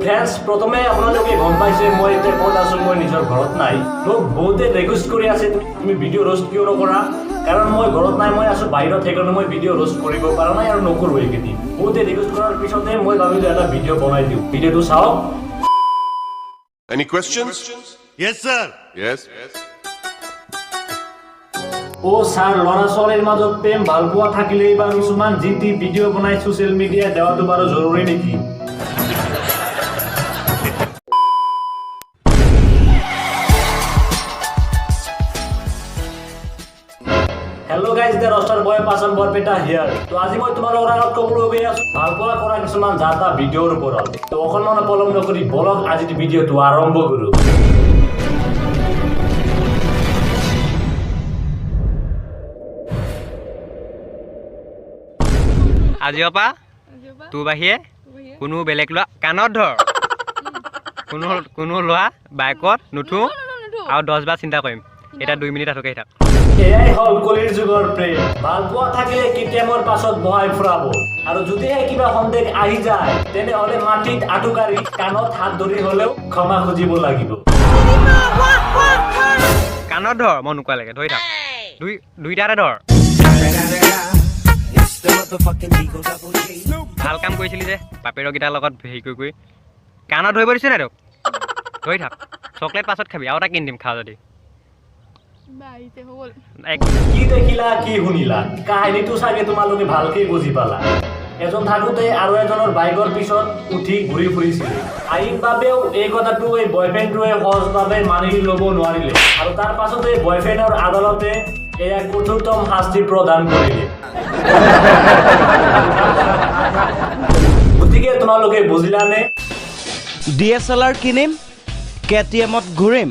Friends প্ৰথমে আপোনালোকে গম পাইছে মই এতিয়া ক'ত আছো মই নিজৰ ঘৰত নাই মোক বহুতে ৰিকুৱেষ্ট কৰি আছে তুমি ভিডিঅ' ৰোষ্ট কিয় নকৰা কাৰণ মই ঘৰত নাই মই আছো বাহিৰত সেইকাৰণে মই ভিডিঅ' ৰোষ্ট কৰিব পৰা নাই আৰু নকৰো এইকেইদিন বহুতে ৰিকুৱেষ্ট কৰাৰ পিছতে মই ভাবিলো এটা ভিডিঅ' বনাই দিওঁ ভিডিঅ'টো চাওক Any questions? Yes, sir. Yes. ও স্যার ল'ৰা ছোৱালীৰ মাজত প্ৰেম ভাল পোৱা থাকিলেই বা কিছুমান যি টি ভিডিঅ' বনাই ছ'চিয়েল মিডিয়াত দেৱাটো বাৰু জৰুৰী নেকি হেল্ল' গাইজ দ্য ৰষ্টাৰ বয় পাছন বৰপেটা হিয়াৰ তো আজি মই তোমালোকৰ আগত ক'বলৈ গৈ আছো ভাল পোৱা কৰা কিছুমান জাতা ভিডিঅ'ৰ ওপৰত তো অকণমান পলম নকৰি বলক আজিৰ ভিডিঅ'টো আৰম্ভ কৰোঁ আজিৰ পৰা তোৰ বাহিৰে কোনো বেলেগ লোৱা কাণত ধৰ কোনো লোৱা বাইকত নুঠো আৰু 10 বাৰ চিন্তা কৰিম এটা 2 মিনিট আঠকে থাক এয়াই হ'ল কলিৰ যুগৰ প্ৰেম ভাল পোৱা থাকিলে কেতিয়ামৰ পাছত বহাই ফুৰাব আৰু যদিহে কিবা সন্দেহ আহি যায় তেনেহ'লে মাটিত আঁঠুকাৰি কাণত হাত ধৰি হ'লেও ক্ষমা খুজিব লাগিব কাণত ধৰ মই নোকোৱালৈকে ধৰি থাক দুইটাতে ধৰ ভাল কাম কৰিছিলি যে বাপেৰকেইটাৰ লগত হেৰি কৰি কাণত ধৰিব দিছে নাই তোক ধৰি থাক চকলেট পাছত খাবি আৰু এটা কিনি দিম খা যদি কি দেখিলা কি শুনিলা কাহিনীটো চাগে তোমালোকে ভালকে বুজি পালা এজন থাকোঁতে আৰু এজনৰ বাইকৰ পিছত উঠি ঘূৰি ফুৰিছিল আইন বাবেও এই কথাটো এই বয়ফ্ৰেণ্ডটোৱে সহজভাৱে মানি ল'ব নোৱাৰিলে আৰু তাৰ পাছতে বয়ফ্ৰেণ্ডৰ আদালতে এয়া কঠোৰতম শাস্তি প্ৰদান কৰিলে গতিকে তোমালোকে বুজিলানে DSLR কিনিম KTMত ঘূৰিম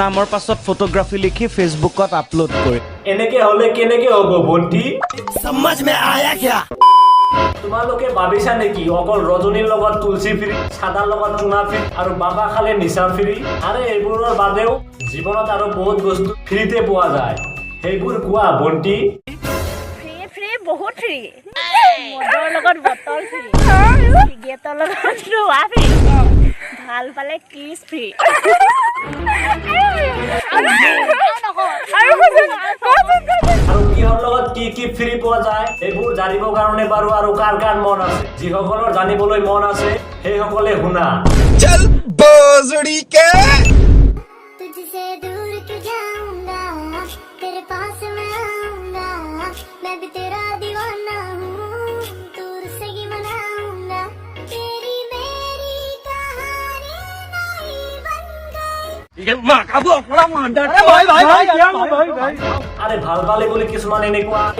নামৰ পাছত ফটোগ্ৰাফি লিখি ফেচবুকত আপলোড কৰিম এনেকে হ'লে কেনেকে হ'ব ভণ্টি समझ में आया क्या তোমালোকে ভাবিছা নেকি অকল ৰজনীৰ লগত তুলসী ফ্ৰী সাদাৰ লগত চুনা ফ্ৰী আৰু বাবা খালে নিচা ফ্ৰী আৰু এইবোৰৰ বাদেও জীৱনত আৰু বহুত বস্তু ফ্ৰীতে পোৱা যায় সেইবোৰ কোৱা ভণ্টি ফ্ৰী বহুত ফ্ৰী মদৰ লগত বটল ফ্ৰী চিগেটৰ লগত লোৱা ফ্ৰী ভাল পালে কিছ ফ্ৰী আৰু কিহৰ লগত কি ফ্ৰী পোৱা যায় এইবোৰ জানিবৰ কাৰণে বাৰু আৰু কাৰ মন আছে যিসকলৰ জানিবলৈ মন আছে সেইসকলে শুনা चल बोजड़ी के तुझसे दूर क्यों जाऊंगा तेरे पास मैं आऊंगा मैं भी तेरा दीवाना हूँ दूर से ही मनाऊंगा तेरी मेरी कहानी नई बन गई আরে ভাল পালে বুলি কিছুমান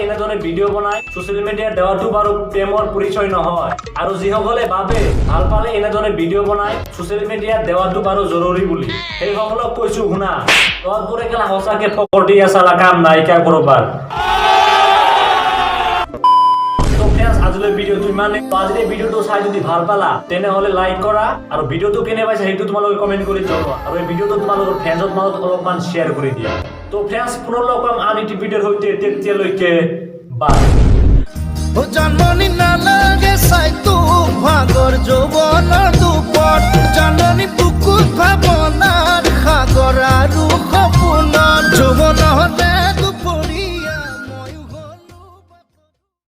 এনেদৰে ভিডিঅ' বনাই ছ'চিয়েল মিডিয়াত দেৱাটো বাৰু প্ৰেমৰ পৰিচয় নহয় আৰু যিসকলে ভাবে ভাল পালে এনেদৰে ভিডিঅ' বনাই ছ'চিয়েল মিডিয়াত দেৱাটো বাৰু জৰুৰী বুলি সেইসকলক কৈছো শুনা তহঁতবোৰে কেলা সঁচাকে ফকটি আছালা কাম নাইকিয়া কৰবাৰ আজিলৈ ভিডিঅ'টো ইমানে আজিৰ ভিডিঅ'টো চাই যদি ভাল পালা তেনেহ'লে লাইক কৰা আৰু ভিডিঅ'টো কেনে পাইছা সেইটো তোমালোকে কমেণ্ট কৰি জনোৱা আৰু এই ভিডিঅ'টো তোমালোকৰ ফ্ৰেণ্ডৰ মাজত অলপমান শ্বেয়াৰ কৰি দিয়া তো ফ্ৰেণ্ডছ পুনৰ লগ পাম আন এটি ভিডিঅ'ৰ সৈতে তেতিয়ালৈকে বাই জাননি নালাগে চাই তোক ভাগৰ যৌৱনৰ দুপত জাননি বুকুত ভাৱনাৰ সাগৰ আৰু সপোনৰ যৌৱন